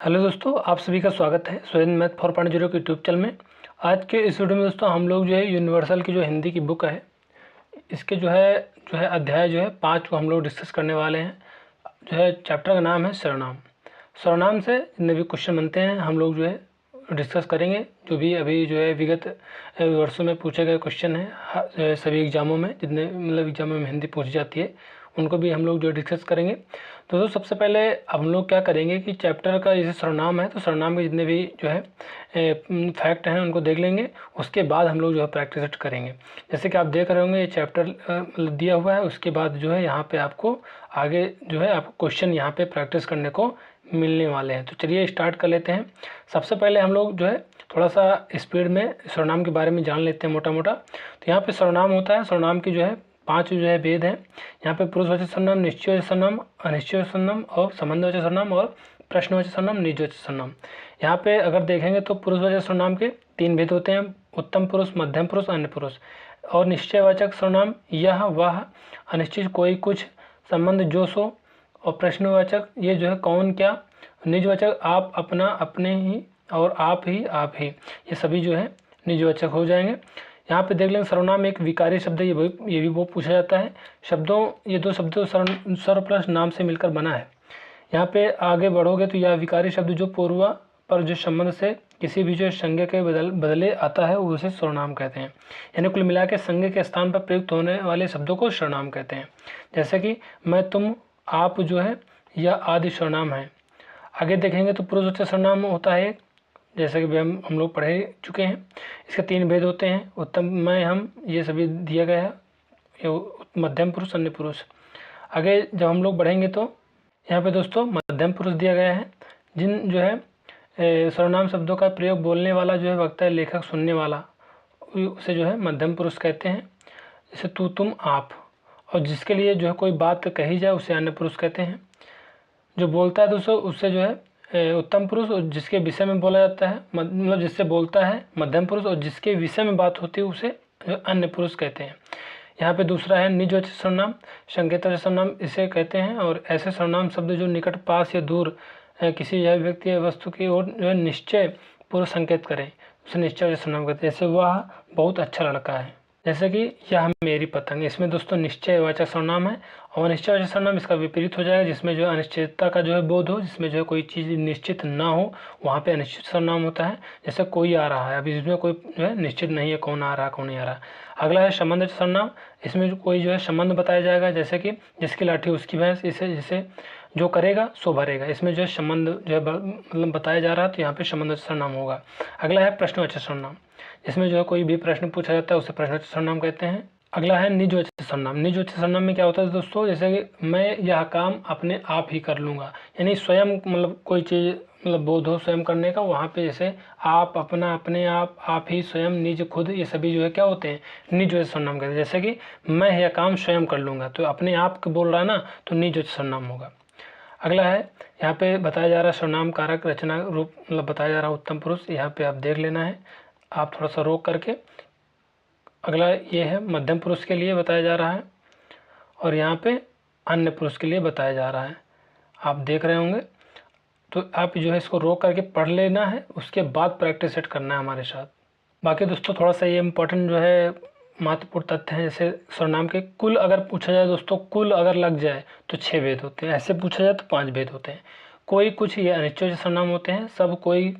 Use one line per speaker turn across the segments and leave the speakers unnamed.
Hello दोस्तों, आप सभी का स्वागत है स्वयं मैथ 4.0 के यूट्यूब चैनल में। आज के इस वीडियो में दोस्तों हम लोग यूनिवर्सल की हिंदी की बुक है, इसके अध्याय 5 को हम लोग डिस्कस करने वाले हैं। चैप्टर का नाम है सर्वनाम। सर्वनाम से जितने भी क्वेश्चन बनते हैं हम लोग डिस्कस करेंगे। जो भी अभी विगत वर्षों में पूछे गए क्वेश्चन हैं सभी एग्जामों में, जितने एग्जामों में हिंदी पूछी जाती है उनको भी हम लोग डिस्कस करेंगे। तो दोस्तों सबसे पहले हम लोग क्या करेंगे कि चैप्टर का जैसे सर्वनाम है तो सर्वनाम के जितने भी फैक्ट हैं उनको देख लेंगे। उसके बाद हम लोग प्रैक्टिस करेंगे। जैसे कि आप देख रहे होंगे ये चैप्टर दिया हुआ है, उसके बाद यहाँ पे आपको आगे आपको क्वेश्चन यहाँ पे प्रैक्टिस करने को मिलने वाले हैं। तो चलिए स्टार्ट कर लेते हैं। सबसे पहले हम लोग थोड़ा सा स्पीड में सर्वनाम के बारे में जान लेते हैं मोटा मोटा। तो यहाँ पे सर्वनाम होता है, सर्वनाम की 5 भेद हैं। यहाँ पे पुरुषवाचक सर्वनाम, निश्चयवाचक सर्वनाम, अनिश्चयवाचक सर्वनाम और संबंधवाचक सर्वनाम और प्रश्नवाचक सर्वनाम, निजवाचक सर्वनाम। यहाँ पे अगर देखेंगे तो पुरुषवाचक सर्वनाम के 3 भेद होते हैं, उत्तम पुरुष, मध्यम पुरुष, अन्य पुरुष। और निश्चयवाचक सर्वनाम यह वह, अनिश्चित कोई कुछ, संबंध जो सो, और प्रश्नवाचक ये कौन क्या, निजवाचक आप अपना अपने ही और आप ही, ये सभी निजवाचक हो जाएंगे। यहाँ पे देख लेंगे सर्वनाम एक विकारी शब्द है, ये भी वो पूछा जाता है। ये दो शब्दों सर्व प्लस नाम से मिलकर बना है। यहाँ पे आगे बढ़ोगे तो यह विकारी शब्द जो पूर्व पर संबंध से किसी भी संज्ञा के बदले आता है उसे सर्वनाम कहते हैं। यानी कुल मिला के संज्ञा के स्थान पर प्रयुक्त होने वाले शब्दों को सर्वनाम कहते हैं। जैसे कि मैं, तुम, आप यह आदि सर्वनाम है। आगे देखेंगे तो पुरुषवाचक सर्वनाम होता है, जैसे कि हम लोग पढ़े चुके हैं। इसके 3 भेद होते हैं, उत्तम, मैं, हम, ये सभी दिया गया है, मध्यम पुरुष, अन्य पुरुष। आगे जब हम लोग बढ़ेंगे तो यहाँ पे दोस्तों मध्यम पुरुष दिया गया है। जिन सर्वनाम शब्दों का प्रयोग बोलने वाला वक्ता है, लेखक, सुनने वाला, उसे मध्यम पुरुष कहते हैं। जैसे तू, तुम, आप। और जिसके लिए कोई बात कही जाए उसे अन्य पुरुष कहते हैं। जो बोलता है दोस्तों उससे उत्तम पुरुष, और जिसके विषय में बोला जाता है मतलब जिससे बोलता है मध्यम पुरुष, और जिसके विषय में बात होती है उसे अन्य पुरुष कहते हैं। यहाँ पे दूसरा है निजवाचक सर्वनाम, संकेतवाचक सर्वनाम इसे कहते हैं। और ऐसे सर्वनाम शब्द जो निकट, पास या दूर किसी व्यक्ति या वस्तु की ओर निश्चय पूर्व संकेत करें उसे निश्चयवाचक सर्वनाम कहते हैं। जैसे वह बहुत अच्छा लड़का है, जैसे कि यह मेरी पतंग। इसमें दोस्तों निश्चयवाचक सर्वनाम है। और अनिश्चयवाचक सर्वनाम इसका विपरीत हो जाएगा, जिसमें अनिश्चितता का बोध हो, जिसमें कोई चीज़ निश्चित ना हो, वहाँ पे अनिश्चित सर्वनाम होता है। जैसे कोई आ रहा है, अभी इसमें कोई निश्चित नहीं है कौन आ रहा है कौन नहीं आ रहा। अगला है संबंधवाचक सर्वनाम। इसमें कोई संबंध बताया जाएगा, जैसे कि जिसकी लाठी उसकी भैंस, जिसे जो करेगा सो भरेगा। इसमें संबंध मतलब बताया जा रहा है, तो यहाँ पे संबंधवाचक सर्वनाम होगा। अगला है प्रश्नवाचक सर्वनाम। इसमें कोई भी प्रश्न पूछा जाता है उसे प्रश्नवाचक सर्वनाम कहते हैं। अगला है निजवाचक सर्वनाम। निजवाचक सर्वनाम में क्या होता है दोस्तों, जैसे कि मैं यह काम अपने आप ही कर लूँगा, यानी स्वयं मतलब कोई चीज़ बोध हो स्वयं करने का, वहाँ पे जैसे आप, अपना, अपने आप ही, स्वयं, निज, खुद, ये सभी क्या होते हैं, निजवाचक सर्वनाम कहते हैं। जैसे कि मैं यह काम स्वयं कर लूँगा, तो अपने आप को बोल रहा है ना, तो निजवाचक सर्वनाम होगा। अगला है यहाँ पे बताया जा रहा है सर्वनाम कारक रचना रूप बताया जा रहा है उत्तम पुरुष। यहाँ पे आप देख लेना है, आप थोड़ा सा रोक करके। अगला ये है मध्यम पुरुष के लिए बताया जा रहा है, और यहाँ पे अन्य पुरुष के लिए बताया जा रहा है, आप देख रहे होंगे। तो आप इसको रोक करके पढ़ लेना है, उसके बाद प्रैक्टिस सेट करना है हमारे साथ। बाकी दोस्तों थोड़ा सा ये इम्पोर्टेंट महत्वपूर्ण तथ्य हैं। जैसे सर्वनाम के कुल अगर पूछा जाए दोस्तों, कुल अगर लग जाए तो 6 भेद होते हैं, ऐसे पूछा जाए तो 5 भेद होते हैं। कोई कुछ ये अनिश्चयवाचक सर्वनाम होते हैं, सब, कोई,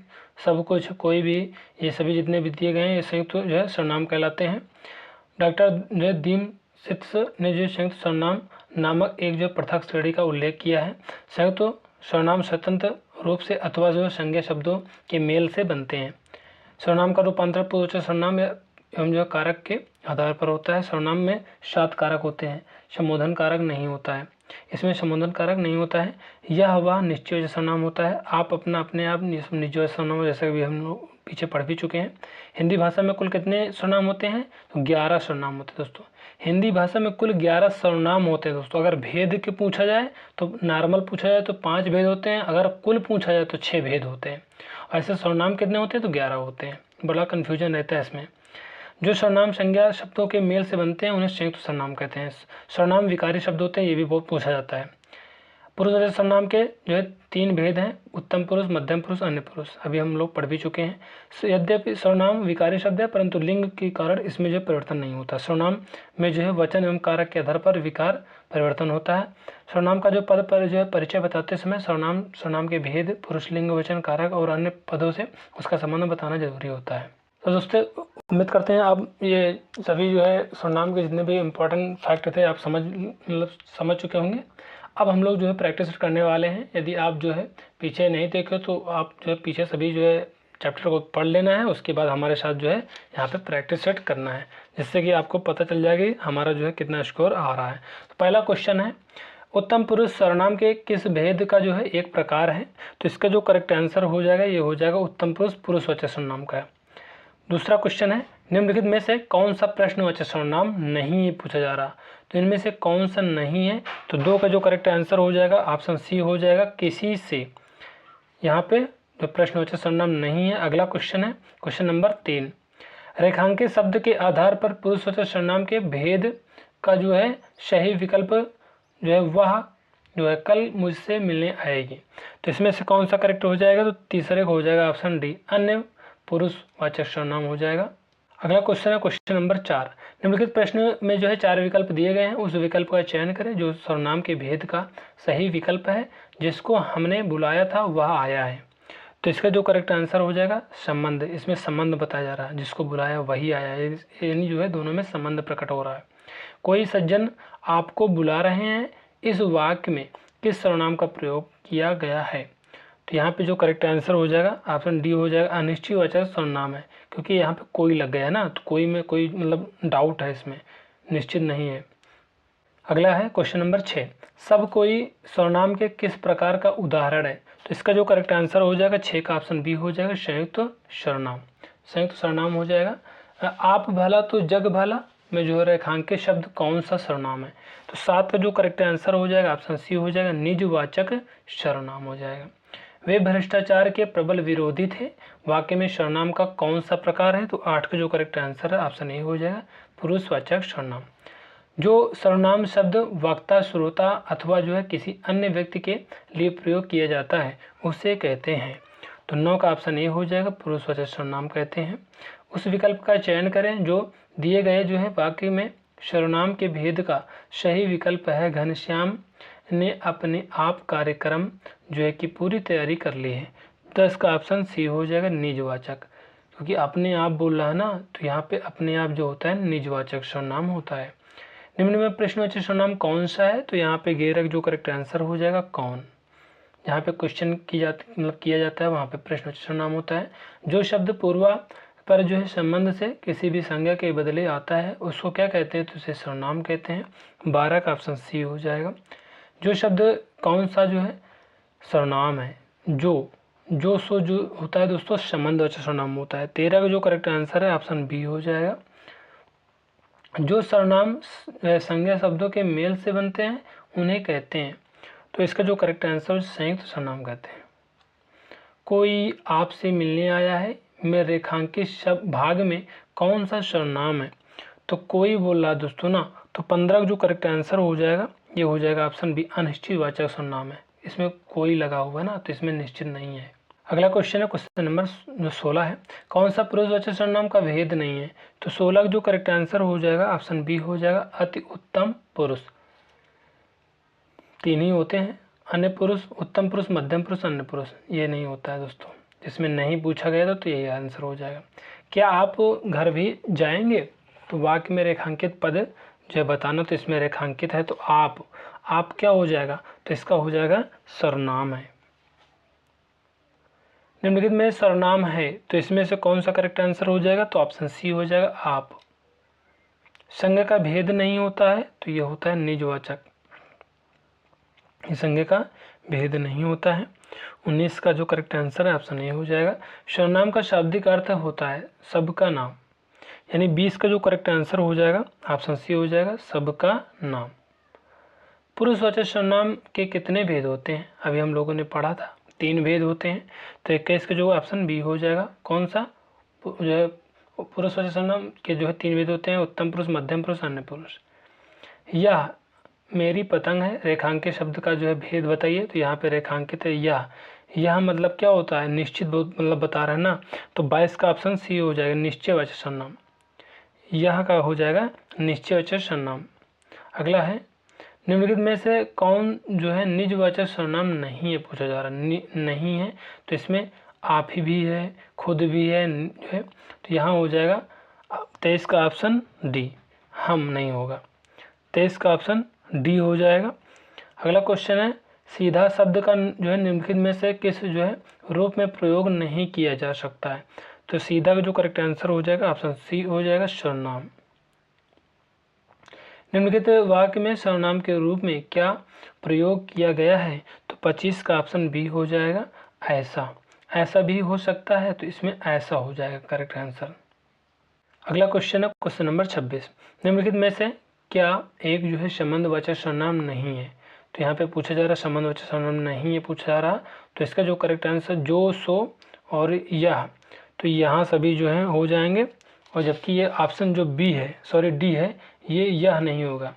सब कुछ, कोई भी, ये सभी जितने भी दिए गए हैं ये संयुक्त सर्वनाम कहलाते हैं। डॉक्टर दीमसित्स ने संयुक्त सर्वनाम नामक एक पृथक श्रेणी का उल्लेख किया है। संयुक्त सर्वनाम स्वतंत्र रूप से अथवा संज्ञा शब्दों के मेल से बनते हैं। सर्वनाम का रूपांतर पूर्ववाचक सर्वनाम एवं कारक के आधार पर होता है। सर्वनाम में 7 कारक होते हैं, संबोधन कारक नहीं होता है, इसमें संबोधन कारक नहीं होता है। यह वह निश्चयवाचक सर्वनाम होता है, आप, अपना, अपने आप, निजवाचक सर्वनाम, जैसे कि हम लोग पीछे पढ़ भी चुके हैं। हिंदी भाषा में कुल कितने सर्वनाम होते हैं, तो 11 सर्वनाम होते हैं दोस्तों। हिंदी भाषा में कुल 11 सर्वनाम होते हैं दोस्तों। अगर भेद के पूछा जाए तो नॉर्मल पूछा जाए तो 5 भेद होते हैं, अगर कुल पूछा जाए तो 6 भेद होते हैं। ऐसे सर्वनाम कितने होते हैं, तो 11 होते हैं। बड़ा कन्फ्यूजन रहता है इसमें। जो सर्वनाम संज्ञा शब्दों के मेल से बनते हैं उन्हें संयुक्त सर्वनाम कहते हैं। सर्वनाम विकारी शब्द होते हैं, ये भी बहुत पूछा जाता है। पुरुषवाचक सर्वनाम के जो है 3 भेद हैं, उत्तम पुरुष, मध्यम पुरुष, अन्य पुरुष। अभी हम लोग पढ़ भी चुके हैं। यद्यपि सर्वनाम विकारी शब्द है, परंतु लिंग के कारण इसमें जो परिवर्तन नहीं होता। सर्वनाम में जो है वचन एवं कारक के आधार पर विकार परिवर्तन होता है। सर्वनाम का जो पद पर जो है परिचय बताते समय सर्वनाम के भेद, पुरुष, लिंग, वचन, कारक और अन्य पदों से उसका संबंध बताना जरूरी होता है। तो दोस्तों उम्मीद करते हैं आप ये सभी जो है सर्वनाम के जितने भी इम्पोर्टेंट फैक्ट थे आप समझ चुके होंगे। अब हम लोग जो है प्रैक्टिस करने वाले हैं। यदि आप जो है पीछे नहीं देखे तो आप जो है पीछे सभी जो है चैप्टर को पढ़ लेना है, उसके बाद हमारे साथ जो है यहाँ पे प्रैक्टिस सेट करना है, जिससे कि आपको पता चल जाएगी हमारा जो है कितना स्कोर आ रहा है। तो पहला क्वेश्चन है, उत्तम पुरुष सर्वनाम के किस भेद का जो है एक प्रकार है? तो इसका जो करेक्ट आंसर हो जाएगा ये हो जाएगा उत्तम पुरुष पुरुषवाचक सर्वनाम का। दूसरा क्वेश्चन है, निम्नलिखित में से कौन सा प्रश्नवाचक सर्वनाम नहीं पूछा जा रहा? तो इनमें से कौन सा नहीं है? तो 2 का जो करेक्ट आंसर हो जाएगा ऑप्शन सी हो जाएगा, किसी से। यहाँ पे जो प्रश्नवाचक सर्वनाम नहीं है। अगला क्वेश्चन है क्वेश्चन नंबर 3, रेखांकित शब्द के आधार पर पुरुषवाचक सर्वनाम के भेद का जो है सही विकल्प जो है वह जो है कल मुझसे मिलने आएगी। तो इसमें से कौन सा करेक्ट हो जाएगा? तो तीसरे को हो जाएगा ऑप्शन डी, अन्य पुरुषवाचक सर्वनाम हो जाएगा। अगला क्वेश्चन है क्वेश्चन नंबर 4, निम्नलिखित प्रश्न में जो है 4 विकल्प दिए गए हैं, उस विकल्प का चयन करें जो सर्वनाम के भेद का सही विकल्प है। जिसको हमने बुलाया था वह आया है। तो इसका जो करेक्ट आंसर हो जाएगा संबंध। इसमें संबंध बताया जा रहा है, जिसको बुलाया वही आया है, यानी जो है दोनों में संबंध प्रकट हो रहा है। कोई सज्जन आपको बुला रहे हैं, इस वाक्य में किस सर्वनाम का प्रयोग किया गया है? तो यहाँ पे जो करेक्ट आंसर हो जाएगा ऑप्शन डी हो जाएगा, अनिश्चयवाचक सर्वनाम है, क्योंकि यहाँ पे कोई लग गया है ना, तो कोई में कोई मतलब डाउट है, इसमें निश्चित नहीं है। अगला है क्वेश्चन नंबर 6, सब कोई सर्वनाम के किस प्रकार का उदाहरण है? तो इसका जो करेक्ट आंसर हो जाएगा 6 का ऑप्शन बी हो जाएगा, संयुक्त सर्वनाम। संयुक्त सर्वनाम हो जाएगा। आप भला तो जग भला में जो है रेखांकित शब्द कौन सा सर्वनाम है? तो 7 का जो करेक्ट आंसर हो जाएगा ऑप्शन सी हो जाएगा, निजवाचक सर्वनाम हो जाएगा। वे भ्रष्टाचार के प्रबल विरोधी थे, वाक्य में सर्वनाम का कौन सा प्रकार है? तो 8 का जो करेक्ट आंसर है ऑप्शन ए हो जाएगा, पुरुषवाचक सर्वनाम। जो सर्वनाम शब्द वक्ता, श्रोता अथवा जो है किसी अन्य व्यक्ति के लिए प्रयोग किया जाता है उसे कहते हैं। तो 9 का ऑप्शन ए हो जाएगा, पुरुषवाचक सर्वनाम कहते हैं। उस विकल्प का चयन करें जो दिए गए जो है वाक्य में सर्वनाम के भेद का सही विकल्प है। घनश्याम ने अपने आप कार्यक्रम जो है कि पूरी तैयारी कर ली है। 10 का ऑप्शन सी हो जाएगा, निजवाचक, क्योंकि अपने आप बोल रहा है ना, तो यहाँ पे अपने आप जो होता है निजवाचक सर्वनाम होता है। निम्न में प्रश्नवाचक सर्वनाम कौन सा है? तो यहाँ पे गेरक जो करेक्ट आंसर हो जाएगा कौन। जहाँ पे क्वेश्चन किया जाता है वहाँ पे प्रश्नवाचक सर्वनाम होता है। जो शब्द पूर्वा पर जो है संबंध से किसी भी संज्ञा के बदले आता है उसको क्या कहते हैं? तो उसे सर्वनाम कहते हैं। 12 का ऑप्शन सी हो जाएगा। जो शब्द कौन सा जो है सर्वनाम है? जो सो जो होता है दोस्तों संबंधवाचक सर्वनाम होता है। 13 का जो करेक्ट आंसर है ऑप्शन बी हो जाएगा। जो सर्वनाम संज्ञा शब्दों के मेल से बनते हैं उन्हें कहते हैं। तो इसका जो करेक्ट आंसर संयुक्त सर्वनाम कहते हैं। कोई आपसे मिलने आया है में रेखांकित शब्द भाग में कौन सा सर्वनाम है? तो कोई बोल रहा है दोस्तों ना, तो 15 का जो करेक्ट आंसर हो जाएगा ये हो जाएगा ऑप्शन बी, अनिश्चयवाचक सर्वनाम है। इसमें कोई लगा हुआ है ना, तो इसमें निश्चित नहीं है। अगला क्वेश्चन है क्वेश्चन नंबर 16 है, कौन सा पुरुषवाचक सर्वनाम का भेद नहीं है? तो 16 का जो करेक्ट आंसर हो जाएगा ऑप्शन बी हो जाएगा, अति उत्तम पुरुष। 3 ही होते हैं, अन्य पुरुष, उत्तम पुरुष, मध्यम पुरुष, अन्य पुरुष, ये नहीं होता है दोस्तों। जिसमें नहीं पूछा गया था तो यही आंसर हो जाएगा। क्या आप घर भी जाएंगे? तो वाक्य में रेखांकित पद जो बताना, तो इसमें रेखांकित है तो आप क्या हो जाएगा? तो इसका हो जाएगा सर्वनाम है। निम्नलिखित में सर्वनाम है तो इसमें से कौन सा करेक्ट आंसर हो जाएगा? तो ऑप्शन सी हो जाएगा, आप। संज्ञा का भेद नहीं होता है तो ये होता है निजवाचक। संज्ञा का भेद नहीं होता है। 19 का जो करेक्ट आंसर है ऑप्शन ए हो जाएगा। सर्वनाम का शाब्दिक अर्थ होता है सबका नाम, यानी 20 का जो करेक्ट आंसर हो जाएगा ऑप्शन सी हो जाएगा, सबका नाम। पुरुषवाचक सर्वनाम के कितने भेद होते हैं? अभी हम लोगों ने पढ़ा था 3 भेद होते हैं। तो 21 का जो ऑप्शन बी हो जाएगा, कौन सा? जो है पुरुषवाचक सर्वनाम के जो है 3 भेद होते हैं, उत्तम पुरुष, मध्यम पुरुष, अन्य पुरुष। यह मेरी पतंग है, रेखांकित शब्द का जो है भेद बताइए। तो यहाँ पे रेखांकित है यह मतलब क्या होता है, निश्चित मतलब बता रहा है ना। तो 22 का ऑप्शन सी हो जाएगा, निश्चयवाचक सर्वनाम। यह का हो जाएगा निश्चयवाचक सर्वनाम। अगला है, निम्नलिखित में से कौन जो है निजवाचक सर्वनाम नहीं है, पूछा जा रहा है। नहीं है तो इसमें आप ही भी है, खुद भी है जो है। तो यहाँ हो जाएगा 23 का ऑप्शन डी, हम नहीं होगा। 23 का ऑप्शन डी हो जाएगा। अगला क्वेश्चन है, सीधा शब्द का जो है निम्नलिखित में से किस जो है रूप में प्रयोग नहीं किया जा सकता है। तो सीधा का जो करेक्ट आंसर हो जाएगा ऑप्शन सी हो जाएगा, सर्वनाम। निम्नलिखित वाक्य में सर्वनाम के रूप में क्या प्रयोग किया गया है। तो 25 का ऑप्शन बी हो जाएगा, ऐसा भी हो सकता है। तो इसमें ऐसा हो जाएगा करेक्ट आंसर। अगला क्वेश्चन है क्वेश्चन नंबर 26, निम्नलिखित में से क्या एक जो है संबंधवाचक सर्वनाम नहीं है। तो यहाँ पे पूछा जा रहा है संबंधवाचक सर्वनाम नहीं है पूछा जा रहा। तो इसका जो करेक्ट आंसर जो, सो और यह, तो यहाँ सभी जो है हो जाएंगे। और जबकि ये ऑप्शन जो बी है, सॉरी डी है, ये यह नहीं होगा।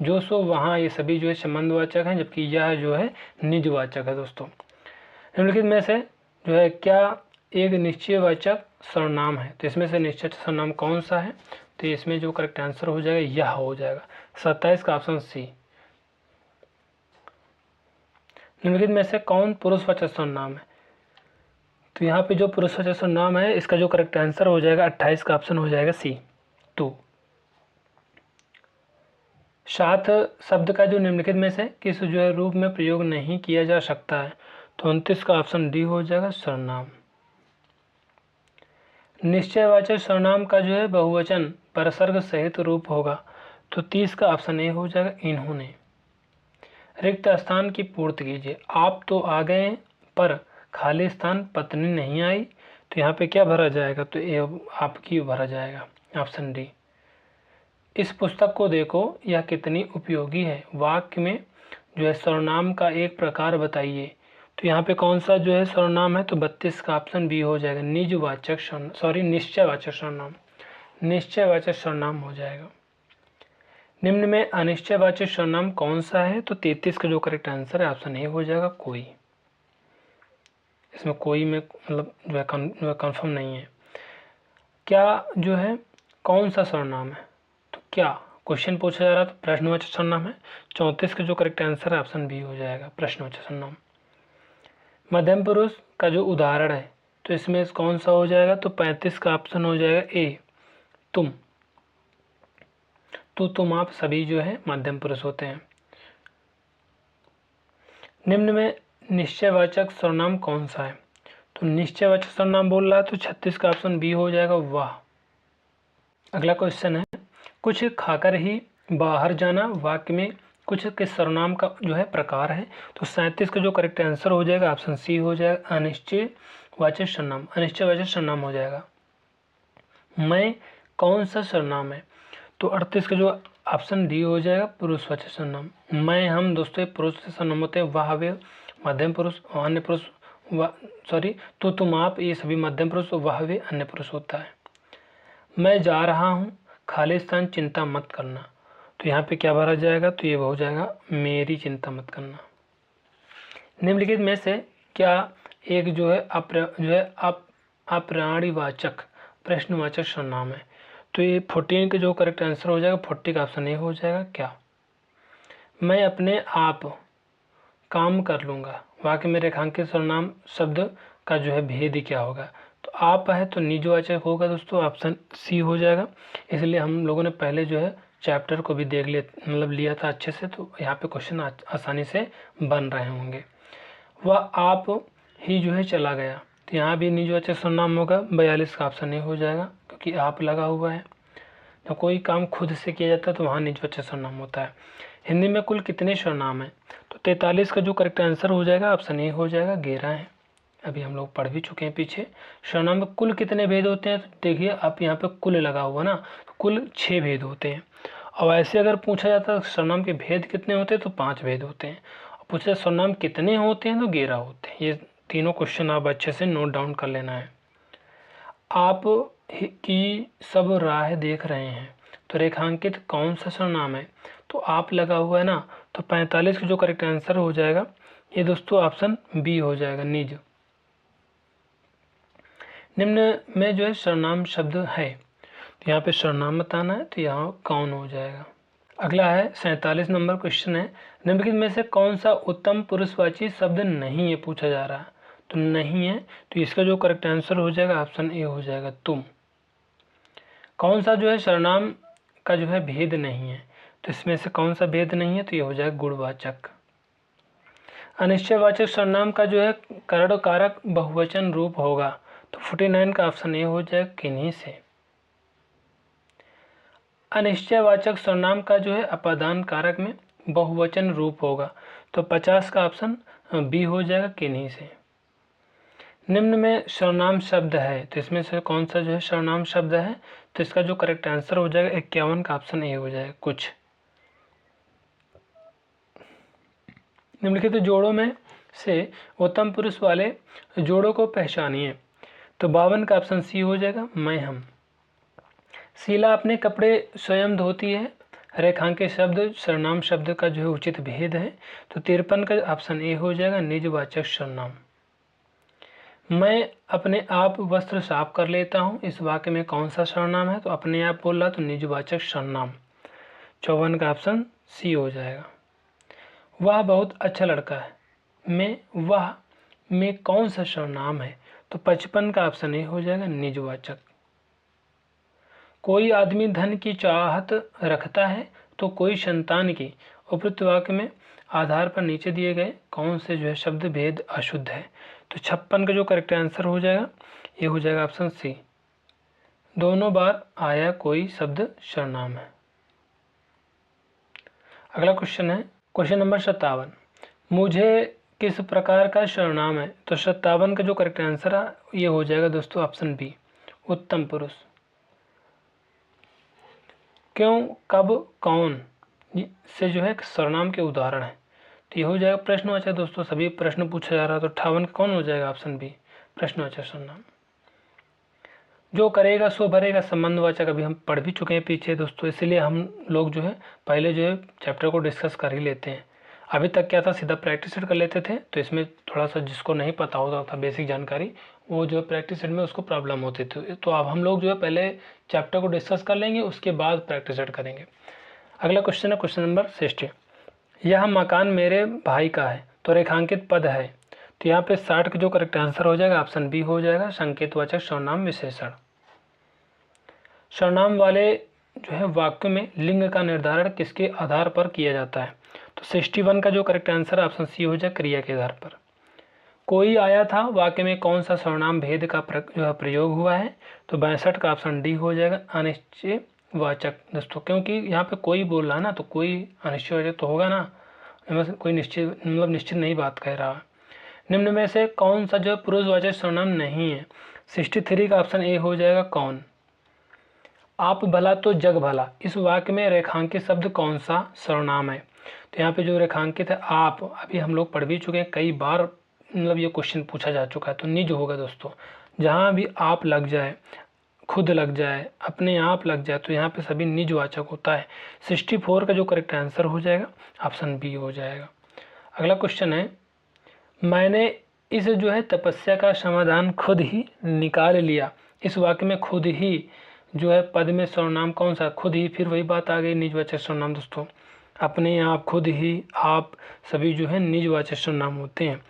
जो, सो, वहाँ ये सभी जो है संबंधवाचक हैं, जबकि यह जो है निजवाचक है। दोस्तों निम्नलिखित में से जो है क्या एक निश्चयवाचक सर्वनाम है। तो इसमें से निश्चयवाचक सर्वनाम कौन सा है। तो इसमें जो करेक्ट आंसर हो जाएगा यह हो जाएगा, 27 का ऑप्शन सी। निम्नलिखित में से कौन पुरुषवाचक सर्वनाम है। तो यहाँ पे जो पुरुषवाचक सर्वनाम है इसका जो करेक्ट आंसर हो जाएगा 28 का ऑप्शन हो जाएगा सी, 2। साथ शब्द का जो निम्नलिखित में से किस जो है रूप में प्रयोग नहीं किया जा सकता है। तो 29 का ऑप्शन डी हो जाएगा, सर्वनाम। निश्चयवाचक सर्वनाम का जो है बहुवचन परसर्ग सहित रूप होगा। तो 30 का ऑप्शन ए हो जाएगा, इन्होंने। रिक्त स्थान की पूर्ति कीजिए। आप तो आ गए पर खाली स्थान पत्नी नहीं आई। तो यहाँ पे क्या भरा जाएगा। तो ये आपकी भरा जाएगा, ऑप्शन डी। इस पुस्तक को देखो, यह कितनी उपयोगी है। वाक्य में जो है सर्वनाम का एक प्रकार बताइए। तो यहाँ पे कौन सा जो है सर्वनाम है। तो 32 का ऑप्शन बी हो जाएगा, निजवाचक निश्चयवाचक सर्वनाम। निश्चयवाचक सर्वनाम हो जाएगा। निम्न में अनिश्चयवाचक सर्वनाम कौन सा है। तो 33 का जो करेक्ट आंसर है ऑप्शन ए हो जाएगा, कोई। इसमें कोई में मतलब जो है कन्फर्म नहीं है। क्या जो है कौन सा सर्वनाम है। तो क्या क्वेश्चन पूछा जा रहा है तो प्रश्नवाचक सर्वनाम है। 34 का जो करेक्ट आंसर है ऑप्शन बी हो जाएगा, प्रश्नवाचक सर्वनाम। मध्यम पुरुष का जो उदाहरण है तो इसमें कौन सा हो जाएगा। तो 35 का ऑप्शन हो जाएगा ए, तुम। तो तुम, आप सभी जो है मध्यम पुरुष होते हैं। निम्न में निश्चयवाचक सर्वनाम कौन सा है। तो निश्चयवाचक सर्वनाम बोल रहा है तो 36 का ऑप्शन बी हो जाएगा, वाह। अगला क्वेश्चन है, कुछ खाकर ही बाहर जाना वाक्य में कुछ के सर्वनाम का जो है प्रकार है। तो 37 का जो करेक्ट आंसर हो जाएगा ऑप्शन सी हो जाएगा, अनिश्चयवाचक सर्वनाम। अनिश्चयवाचक सर्वनाम हो जाएगा। मैं कौन सा सर्वनाम है। तो 38 का जो ऑप्शन डी हो जाएगा, पुरुषवाचक सर्वनाम। मैं, हम दोस्तों पुरुष सर्वनाम होते हैं। वह, वे मध्यम पुरुष, अन्य पुरुष, सॉरी तो तुम, आप, ये सभी मध्यम पुरुष, वह, वे अन्य पुरुष होता है। मैं जा रहा हूँ, खाली स्थान चिंता मत करना। तो यहाँ पे क्या भरा जाएगा। तो ये हो जाएगा, मेरी चिंता मत करना। निम्नलिखित में से क्या एक जो है अप्राणीवाचक प्रश्नवाचक सर्वनाम है। तो ये 14 का जो करेक्ट आंसर हो जाएगा, 40 का ऑप्शन ए हो जाएगा, क्या। मैं अपने आप काम कर लूँगा वाक्य में रेखांकित सर्वनाम शब्द का जो है भेद क्या होगा। तो आप है तो निजवाचक होगा दोस्तों, ऑप्शन सी हो जाएगा। इसलिए हम लोगों ने पहले जो है चैप्टर को भी देख लिया था अच्छे से। तो यहाँ पे क्वेश्चन आसानी से बन रहे होंगे। वह आप ही जो है चला गया। तो यहाँ भी निजवाचक सर्वनाम होगा, 42 का ऑप्शन ए हो जाएगा, क्योंकि आप लगा हुआ है। जब कोई काम खुद से किया जाता है तो वहाँ निजवाचक सर्वनाम होता है। हिंदी में कुल कितने सर्वनाम हैं। तो 43 का जो करेक्ट आंसर हो जाएगा ऑप्शन ए हो जाएगा, 11 है। अभी हम लोग पढ़ भी चुके हैं पीछे। सर्वनाम में कुल कितने भेद होते हैं। तो देखिए आप यहाँ पे कुल लगा हुआ ना, तो कुल 6 भेद होते हैं। और ऐसे अगर पूछा जाता है सर्वनाम के भेद कितने होते हैं तो 5 भेद होते हैं। और पूछा सर्वनाम कितने होते हैं तो 11 होते हैं। ये तीनों क्वेश्चन आप अच्छे से नोट डाउन कर लेना है। आप की सब राह देख रहे हैं। तो रेखांकित कौन सा सर्वनाम है। तो आप लगा हुआ है ना, तो 45 का जो करेक्ट आंसर हो जाएगा ये दोस्तों ऑप्शन बी हो जाएगा, निज। निम्न में जो है सर्वनाम शब्द है, तो यहाँ पे सर्वनाम बताना है, तो यहाँ कौन हो जाएगा। अगला है 47 नंबर क्वेश्चन है, निम्नलिखित में से कौन सा उत्तम पुरुषवाची शब्द नहीं है, पूछा जा रहा है। तो नहीं है, तो इसका जो करेक्ट आंसर हो जाएगा ऑप्शन ए हो जाएगा, तुम। कौन सा जो है सर्वनाम का जो है भेद नहीं है, तो इसमें से कौन सा भेद नहीं है, तो ये हो जाएगा गुणवाचक। अनिश्चयवाचक सर्वनाम का जो है करण कारक बहुवचन रूप होगा, तो 49 का ऑप्शन ए हो जाएगा, किन्हीं से। अनिश्चयवाचक सर्वनाम का जो है अपादान कारक में बहुवचन रूप होगा, तो 50 का ऑप्शन बी हो जाएगा, किन्हीं से। निम्न में सर्वनाम शब्द है, तो इसमें से कौन सा जो है सर्वनाम शब्द है, तो इसका जो करेक्ट आंसर हो जाएगा 51 का ऑप्शन ए हो जाएगा, कुछ। निम्नलिखित जोड़ों में से उत्तम पुरुष वाले जोड़ों को पहचानिए, तो 52 का ऑप्शन सी हो जाएगा, मैं हम। शीला अपने कपड़े स्वयं धोती है, रेखांकित शब्द सर्वनाम शब्द का जो है उचित भेद है, तो 53 का ऑप्शन ए हो जाएगा, निजवाचक सर्वनाम। मैं अपने आप वस्त्र साफ कर लेता हूँ, इस वाक्य में कौन सा सर्वनाम है, तो अपने आप बोल रहा, तो निजवाचक सर्वनाम। 54 का ऑप्शन सी हो जाएगा। वह बहुत अच्छा लड़का है, वह में कौन सा सर्वनाम है, तो 55 का ऑप्शन ए हो जाएगा, निजवाचक। कोई आदमी धन की चाहत रखता है, तो कोई संतान की। उपरोक्त वाक्य में आधार पर नीचे दिए गए कौन से जो है शब्द भेद अशुद्ध है, तो 56 का जो करेक्ट आंसर हो जाएगा ये हो जाएगा ऑप्शन सी, दोनों बार आया कोई शब्द सर्वनाम है। अगला क्वेश्चन है क्वेश्चन नंबर 57, मुझे किस प्रकार का सर्वनाम है, तो 57 का जो करेक्ट आंसर है ये हो जाएगा दोस्तों ऑप्शन बी, उत्तम पुरुष। क्यों, कब, कौन से जो है सर्वनाम के उदाहरण है, तो ये हो जाएगा प्रश्नवाचक। दोस्तों सभी प्रश्न पूछा जा रहा है, तो 58 कौन हो जाएगा ऑप्शन बी, प्रश्नवाचक सर्वनाम। जो करेगा सो भरेगा संबंधवाचक अभी हम पढ़ भी चुके हैं पीछे दोस्तों, इसलिए हम लोग जो है पहले जो है चैप्टर को डिस्कस कर ही लेते हैं। अभी तक क्या था, सीधा प्रैक्टिस सेट कर लेते थे, तो इसमें थोड़ा सा जिसको नहीं पता होता था बेसिक जानकारी, वो जो है प्रैक्टिस सेट में उसको प्रॉब्लम होती थी। तो अब हम लोग जो है पहले चैप्टर को डिस्कस कर लेंगे, उसके बाद प्रैक्टिस सेट करेंगे। अगला क्वेश्चन है क्वेश्चन नंबर 60, यह मकान मेरे भाई का है, तो रेखांकित पद है, तो यहाँ पे 60 का जो करेक्ट आंसर हो जाएगा ऑप्शन बी हो जाएगा, संकेतवाचक सर्वनाम विशेषण। सर्वनाम वाले जो है वाक्य में लिंग का निर्धारण किसके आधार पर किया जाता है, तो 61 का जो करेक्ट आंसर ऑप्शन सी हो जाए, क्रिया के आधार पर। कोई आया था वाक्य में कौन सा सर्वनाम भेद का जो है प्रयोग हुआ है, तो 62 का ऑप्शन डी हो जाएगा, अनिश्चयवाचक दोस्तों, क्योंकि यहाँ पे कोई बोल रहा है ना, तो कोई अनिश्चयवाचक तो होगा ना, कोई निश्चित मतलब निश्चित नहीं बात कह रहा। निम्न में से कौन सा जो पुरुषवाचक सर्वनाम नहीं है, 63 का ऑप्शन ए हो जाएगा, कौन। आप भला तो जग भला, इस वाक्य में रेखांकित शब्द कौन सा सर्वनाम है, तो यहाँ पे जो रेखांकित है आप, अभी हम लोग पढ़ भी चुके हैं कई बार, मतलब ये क्वेश्चन पूछा जा चुका है, तो निज होगा दोस्तों। जहाँ भी आप लग जाए, खुद लग जाए, अपने आप लग जाए, तो यहाँ पे सभी निजवाचक होता है। 64 का जो करेक्ट आंसर हो जाएगा ऑप्शन बी हो जाएगा। अगला क्वेश्चन है, मैंने इस जो है तपस्या का समाधान खुद ही निकाल लिया, इस वाक्य में खुद ही जो है पद में सर्वनाम कौन सा, खुद ही, फिर वही बात आ गई निजवाचक सर्वनाम दोस्तों, अपने आप, खुद ही, आप, सभी जो है निजवाचक सर्वनाम होते हैं।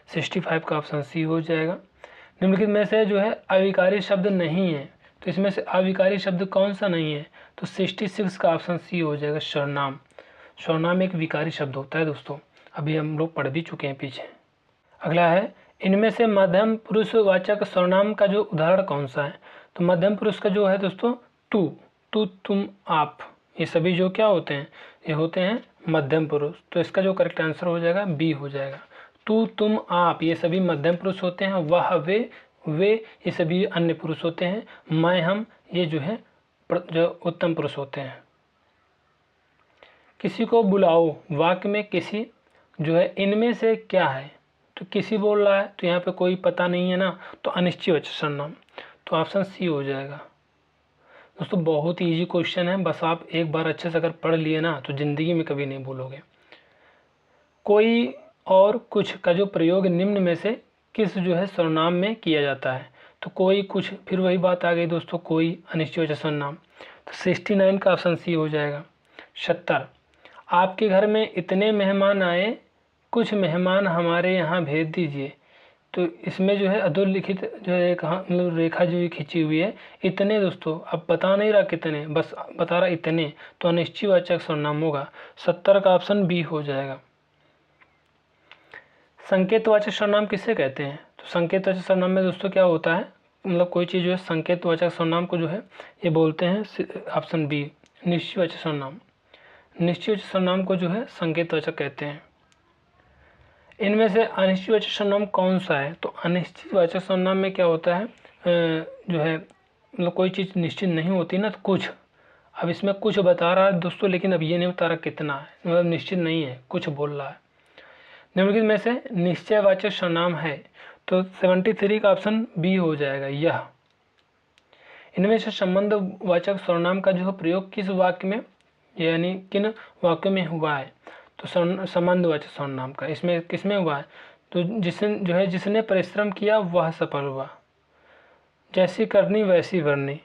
65 का ऑप्शन सी हो जाएगा। निम्नलिखित में से जो है अविकारी शब्द नहीं है, तो इसमें से अविकारी शब्द कौन सा नहीं है, तो 66 का ऑप्शन सी हो जाएगा, सर्वनाम। सर्वनाम एक विकारी शब्द होता है दोस्तों, अभी हम लोग पढ़ भी चुके हैं पीछे। अगला है, इनमें से मध्यम पुरुषवाचक सर्वनाम का जो उदाहरण कौन सा है, तो मध्यम पुरुष का जो है दोस्तों तू, तुम, आप, ये सभी जो क्या होते हैं, ये होते हैं मध्यम पुरुष, तो इसका जो करेक्ट आंसर हो जाएगा बी हो जाएगा। तू, तुम, आप, ये सभी मध्यम पुरुष होते हैं। वह, वे ये सभी अन्य पुरुष होते हैं। मैं, हम, ये जो है जो उत्तम पुरुष होते हैं। किसी को बुलाओ, वाक्य में किसी जो है इनमें से क्या है, तो किसी बोल रहा है, तो यहाँ पे कोई पता नहीं है ना, तो अनिश्चयवाचक सर्वनाम, तो ऑप्शन सी हो जाएगा। दोस्तों बहुत ही इजी क्वेश्चन है, बस आप एक बार अच्छे से अगर पढ़ लिए ना, तो ज़िंदगी में कभी नहीं भूलोगे। कोई और कुछ का जो प्रयोग निम्न में से किस जो है सर्वनाम में किया जाता है। तो कोई कुछ, फिर वही बात आ गई दोस्तों, कोई अनिश्चयवाचक सर्वनाम। तो 69 का ऑप्शन सी हो जाएगा। 70, आपके घर में इतने मेहमान आए, कुछ मेहमान हमारे यहाँ भेज दीजिए। तो इसमें जो है अधोलिखित जो है एक मतलब रेखा जो ये खींची हुई है, इतने दोस्तों, अब बता नहीं रहा कितने, बस बता रहा इतने, तो अनिश्चयवाचक सर्वनाम होगा। 70 का ऑप्शन बी हो जाएगा। संकेतवाचक सर्वनाम किसे कहते हैं? तो संकेतवाचक सर्वनाम में दोस्तों क्या होता है, मतलब कोई चीज़ जो है संकेतवाचक सर्वनाम को जो है ये बोलते हैं, ऑप्शन बी निश्चयवाचक सर्वनाम। निश्चयवाचक सर्वनाम को जो है संकेतवाचक कहते हैं। इनमें से अनिश्चयवाचक सर्वनाम कौन सा है? तो अनिश्चयवाचक सर्वनाम में क्या होता है, जो है मतलब कोई चीज़ निश्चित नहीं होती ना, तो कुछ, अब इसमें कुछ बता रहा है दोस्तों, लेकिन अब ये नहीं बता रहा कितना है, मतलब निश्चित नहीं है, कुछ बोल रहा है। निम्नलिखित में से निश्चयवाचक सर्वनाम है, तो 73 का ऑप्शन बी हो जाएगा यह। इनमें से संबंधवाचक सर्वनाम का जो है प्रयोग किस वाक्य में, यानी किन वाक्यों में हुआ है? तो संबंधवाचक सर्वनाम का इसमें किसमें हुआ है? तो जिसने परिश्रम किया वह सफल हुआ, जैसी करनी वैसी भरनी।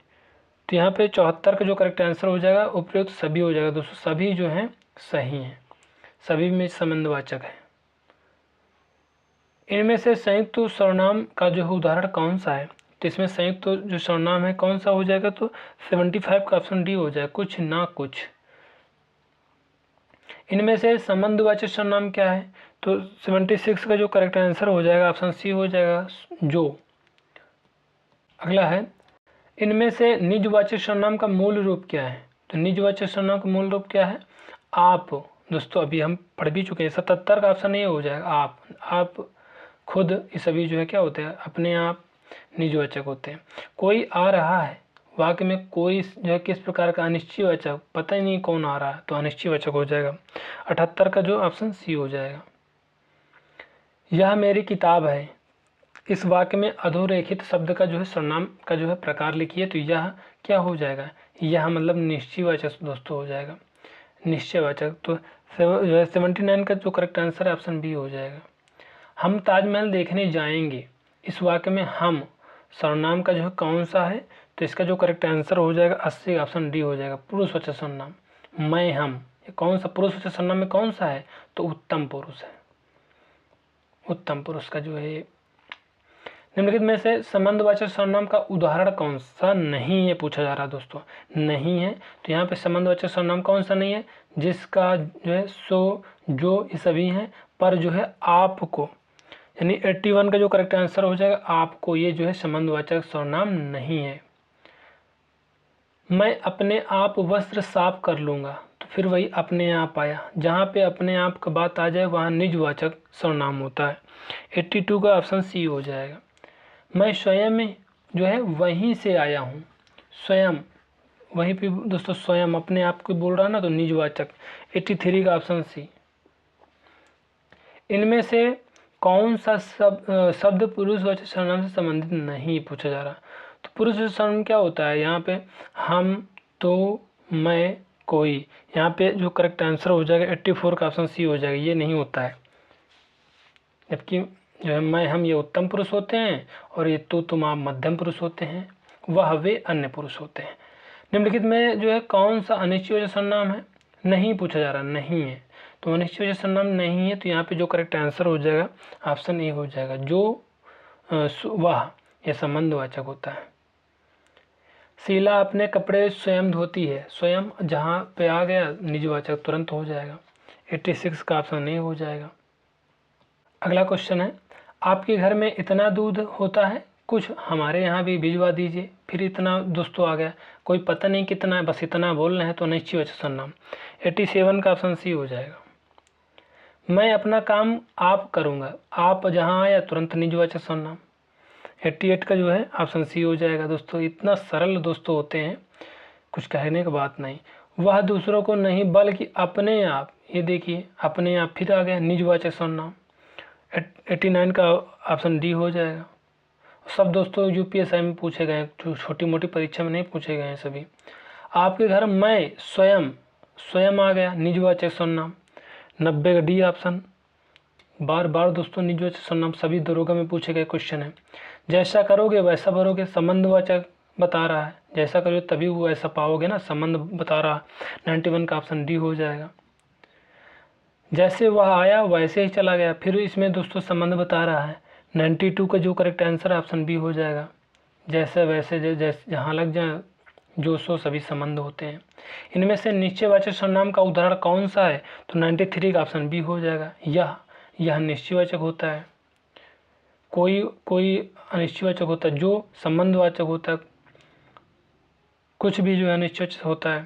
तो यहाँ पे 74 का जो करेक्ट आंसर हो जाएगा उपयुक्त सभी हो जाएगा दोस्तों, सभी जो हैं सही हैं, सभी में संबंधवाचक है। इनमें से संयुक्त सर्वनाम का जो उदाहरण कौन सा है? तो इसमें संयुक्त जो सर्वनाम है कौन सा हो जाएगा? तो 75 का ऑप्शन डी हो जाएगा, कुछ ना कुछ। इनमें से संबंधवाचक सर्वनाम क्या है? तो 76 का जो करेक्ट आंसर हो जाएगा ऑप्शन सी हो जाएगा, जो। अगला है, इनमें से निजवाचक सर्वनाम का मूल रूप क्या है? तो निजवाचक सर्वनाम का मूल रूप क्या है? आप। दोस्तों अभी हम पढ़ भी चुके हैं, 77 का ऑप्शन ये हो जाएगा, आप खुद, ये सभी जो है क्या होते हैं, अपने आप निजवाचक होते हैं। कोई आ रहा है, वाक्य में कोई जो है किस प्रकार का अनिश्चयवाचक, पता ही नहीं कौन आ रहा है, तो अनिश्चयवाचक हो जाएगा। 78 का जो ऑप्शन सी हो जाएगा। यह मेरी किताब है, इस वाक्य में अधोरेखित शब्द का जो है सर्वनाम का जो है प्रकार लिखिए। तो यह क्या हो जाएगा? यह मतलब निश्चयवाचक दोस्तों हो जाएगा, निश्चयवाचक। तो 79 का जो करेक्ट आंसर है ऑप्शन बी हो जाएगा। हम ताजमहल देखने जाएंगे, इस वाक्य में हम सर्वनाम का जो है कौन सा है? तो इसका जो करेक्ट आंसर हो जाएगा 80 ऑप्शन डी हो जाएगा, पुरुषवाचक सर्वनाम। मैं, हम, ये कौन सा पुरुषवाचक सर्वनाम में कौन सा है? तो उत्तम पुरुष है, उत्तम पुरुष का जो है। निम्नलिखित में से संबंधवाचक सर्वनाम का उदाहरण कौन सा नहीं है पूछा जा रहा है दोस्तों, नहीं है। तो यहाँ पे संबंधवाचक सर्वनाम कौन सा नहीं है? जिसका जो है सो, जो, ये सभी हैं, पर जो है आपको, यानी 81 का जो करेक्ट आंसर हो जाएगा आपको, ये जो है संबंधवाचक सर्वनाम नहीं है। मैं अपने आप वस्त्र साफ कर लूँगा, तो फिर वही अपने आप आया, जहाँ पे अपने आप का बात आ जाए वहाँ निजवाचक सर्वनाम होता है। 82 का ऑप्शन सी हो जाएगा। मैं स्वयं जो है वहीं से आया हूँ, स्वयं, वहीं पे दोस्तों स्वयं अपने आप को बोल रहा है ना, तो निजवाचक। 83 का ऑप्शन सी। इनमें से कौन सा शब्द पुरुषवाचक सर्वनाम से संबंधित नहीं पूछा जा रहा? तो पुरुषवाचक सर्वनाम क्या होता है? यहाँ पे हम, तो, मैं, कोई, यहाँ पे जो करेक्ट आंसर हो जाएगा 84 का ऑप्शन सी हो जाएगा, ये नहीं होता है। जबकि जो है मैं, हम, ये उत्तम पुरुष होते हैं, और ये तो, तुम, आप मध्यम पुरुष होते हैं, वह, वे अन्य पुरुष होते हैं। निम्नलिखित में जो है कौन सा अनिश्चयवाचक सर्वनाम है? नहीं पूछा जा रहा, नहीं है। तो अनिश्चयवाचक सर्वनाम नहीं है, तो यहाँ पे जो करेक्ट आंसर हो जाएगा ऑप्शन ए हो जाएगा, जो, वह, यह संबंधवाचक होता है। शीला अपने कपड़े स्वयं धोती है, स्वयं जहाँ पे आ गया निजवाचक तुरंत हो जाएगा। 86 का ऑप्शन ए हो जाएगा। अगला क्वेश्चन है, आपके घर में इतना दूध होता है, कुछ हमारे यहाँ भी भिजवा दीजिए। फिर इतना दोस्तों आ गया, कोई पता नहीं कितना है, बस इतना बोल रहे हैं, तो अनिश्चयवाचक सर्वनाम। 87 का ऑप्शन सी हो जाएगा। मैं अपना काम आप करूँगा, आप जहाँ आया तुरंत निजवाचक सर्वनाम। 88 का जो है ऑप्शन सी हो जाएगा दोस्तों। इतना सरल दोस्तों होते हैं, कुछ कहने की बात नहीं। वह दूसरों को नहीं बल्कि अपने आप, ये देखिए अपने आप, फिर आ गया निजवाचक सर्वनाम। 89 का ऑप्शन डी हो जाएगा। सब दोस्तों यूपीएससी में पूछे गए, छोटी मोटी परीक्षा में नहीं पूछे गए हैं सभी। आपके घर मैं स्वयं, स्वयं आ गया निजवाचक सर्वनाम, 90 का डी ऑप्शन। बार बार दोस्तों निजवाचक सर्वनाम सभी दरोगा में पूछे गए क्वेश्चन है। जैसा करोगे वैसा भरोगे, संबंधवाचक बता रहा है, जैसा करोगे तभी वो ऐसा पाओगे ना, संबंध बता रहा। 91 का ऑप्शन डी हो जाएगा। जैसे वह आया वैसे ही चला गया, फिर इसमें दोस्तों संबंध बता रहा है। 92 का जो करेक्ट आंसर ऑप्शन बी हो जाएगा। जैसे वैसे जैसे जहाँ लग जाए जो सो सभी संबंध होते हैं। इनमें से निश्चयवाचक सर्वनाम का उदाहरण कौन सा है? तो 93 का ऑप्शन बी हो जाएगा। यह निश्चयवाचक होता है। कोई अनिश्चयवाचक होता है, जो संबंधवाचक होता है, कुछ भी जो है अनिश्चयवाचक होता है।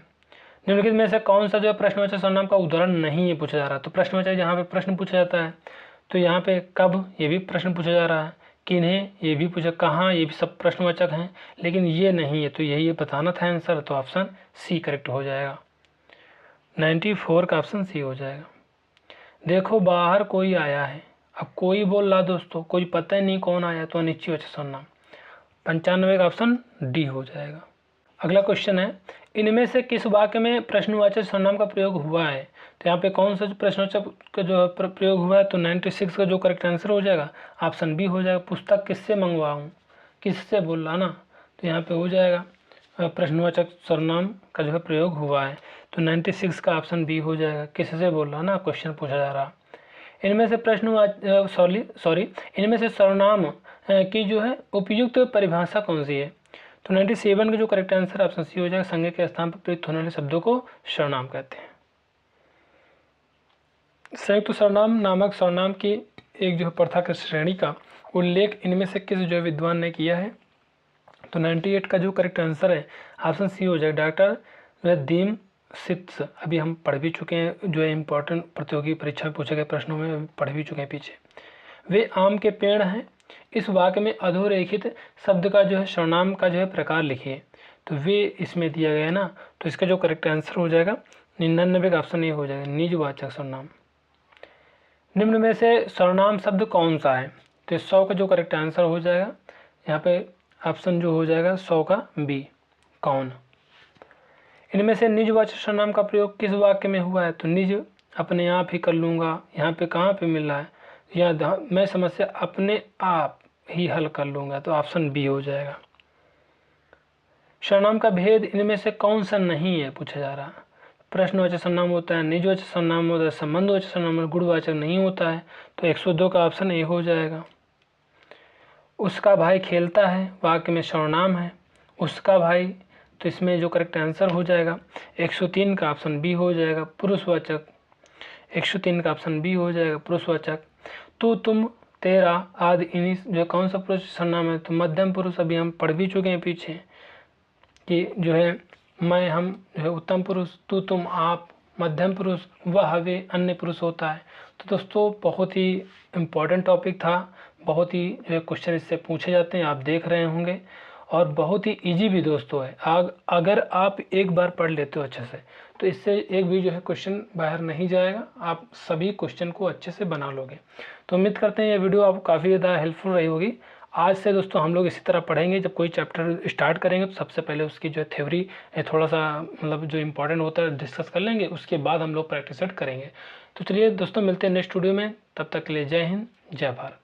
निम्नलिखित में से कौन सा जो है प्रश्नवाचक सर्वनाम का उदाहरण नहीं है पूछा जा रहा? तो प्रश्नवाचक जहाँ पे प्रश्न पूछा जाता है, तो यहाँ पे कब ये भी प्रश्न पूछा जा रहा है, किन्हें ये भी पूछा, कहाँ ये भी सब प्रश्नवाचक हैं, लेकिन ये नहीं है, तो यही बताना था आंसर। तो ऑप्शन सी करेक्ट हो जाएगा। 94 का ऑप्शन सी हो जाएगा। देखो बाहर कोई आया है, अब कोई बोल रहा दोस्तों, कोई पता ही नहीं कौन आया, तो अनिश्चयवाचक सर्वनाम। 95 का ऑप्शन डी हो जाएगा। अगला क्वेश्चन है, इनमें से किस वाक्य में प्रश्नवाचक सर्वनाम का प्रयोग हुआ है? तो यहाँ पे कौन सा प्रश्नवाचक का जो प्रयोग हुआ है? तो 96 का जो करेक्ट आंसर हो जाएगा ऑप्शन बी हो जाएगा। पुस्तक किससे मंगवाऊँ, किससे बोल रहा ना, तो यहाँ पे हो जाएगा प्रश्नवाचक सर्वनाम का जो है प्रयोग हुआ है। तो 96 का ऑप्शन बी हो जाएगा। किससे बोल रहा ना, क्वेश्चन पूछा जा रहा। इनमें से इनमें से सर्वनाम की जो है उपयुक्त परिभाषा कौन सी है? तो 97 का जो करेक्ट आंसर ऑप्शन सी हो जाएगा। संज्ञा के स्थान पर प्रयुक्त होने वाले शब्दों को सर्वनाम कहते हैं। संयुक्त सर्वनाम नामक सर्वनाम की एक जो है प्रथा की श्रेणी का उल्लेख इनमें से किस जो विद्वान ने किया है? तो 98 का जो करेक्ट आंसर है ऑप्शन सी हो जाएगा। डॉक्टर दीम सित्स, अभी हम पढ़ भी चुके हैं, जो है इंपॉर्टेंट प्रतियोगी परीक्षा में पूछे गए प्रश्नों में पढ़ भी चुके हैं पीछे। वे आम के पेड़ हैं। इस वाक्य में अधोरेखित शब्द का जो है सर्वनाम का जो है प्रकार लिखिए। तो वे इसमें दिया गया है ना, तो इसका जो करेक्ट आंसर हो जाएगा 99 का ऑप्शन ये हो जाएगा, निजवाचक सर्वनाम। निम्न में से सर्वनाम शब्द कौन सा है? तो 100 का जो करेक्ट आंसर हो जाएगा यहाँ पे ऑप्शन जो हो जाएगा 100 का बी, कौन। इनमें से निजवाचक सर्वनाम का प्रयोग किस वाक्य में हुआ है? तो निज अपने आप ही कर लूँगा, यहाँ पे कहाँ पे मिल रहा है? या मैं समस्या अपने आप ही हल कर लूँगा, तो ऑप्शन बी हो जाएगा। सर्वनाम का भेद इनमें से कौन सा नहीं है पूछा जा रहा है? प्रश्नवाचक सर्वनाम होता है, निजवाचक सर्वनाम होता है, संबंधवाचक सर्वनाम, गुणवाचक नहीं होता है, तो 102 का ऑप्शन ए हो जाएगा। उसका भाई खेलता है वाक्य में सर्वनाम है, उसका भाई, तो इसमें जो करेक्ट आंसर हो जाएगा 103 का ऑप्शन बी हो जाएगा, पुरुषवाचक। 103 का ऑप्शन बी हो जाएगा, पुरुषवाचक। तू तुम तेरा आदि इन्हीं जो कौन सा पुरुष सर्वनाम है? तो मध्यम पुरुष, अभी हम पढ़ भी चुके हैं पीछे कि जो है मैं, हम जो है उत्तम पुरुष, तू तुम आप मध्यम पुरुष, वह वे अन्य पुरुष होता है। तो दोस्तों बहुत ही इम्पोर्टेंट टॉपिक था, बहुत ही जो है क्वेश्चन इससे पूछे जाते हैं, आप देख रहे होंगे, और बहुत ही इजी भी दोस्तों है। अगर आप एक बार पढ़ लेते हो अच्छे से, तो इससे एक भी जो है क्वेश्चन बाहर नहीं जाएगा, आप सभी क्वेश्चन को अच्छे से बना लोगे। तो उम्मीद करते हैं ये वीडियो आपको काफ़ी ज़्यादा हेल्पफुल रही होगी। आज से दोस्तों हम लोग इसी तरह पढ़ेंगे, जब कोई चैप्टर स्टार्ट करेंगे तो सबसे पहले उसकी जो है थ्योरी थोड़ा सा मतलब जो इंपॉर्टेंट होता है डिस्कस कर लेंगे, उसके बाद हम लोग प्रैक्टिस करेंगे। तो चलिए दोस्तों मिलते हैं नेक्स्ट वीडियो में, तब तक के लिए जय हिंद, जय भारत।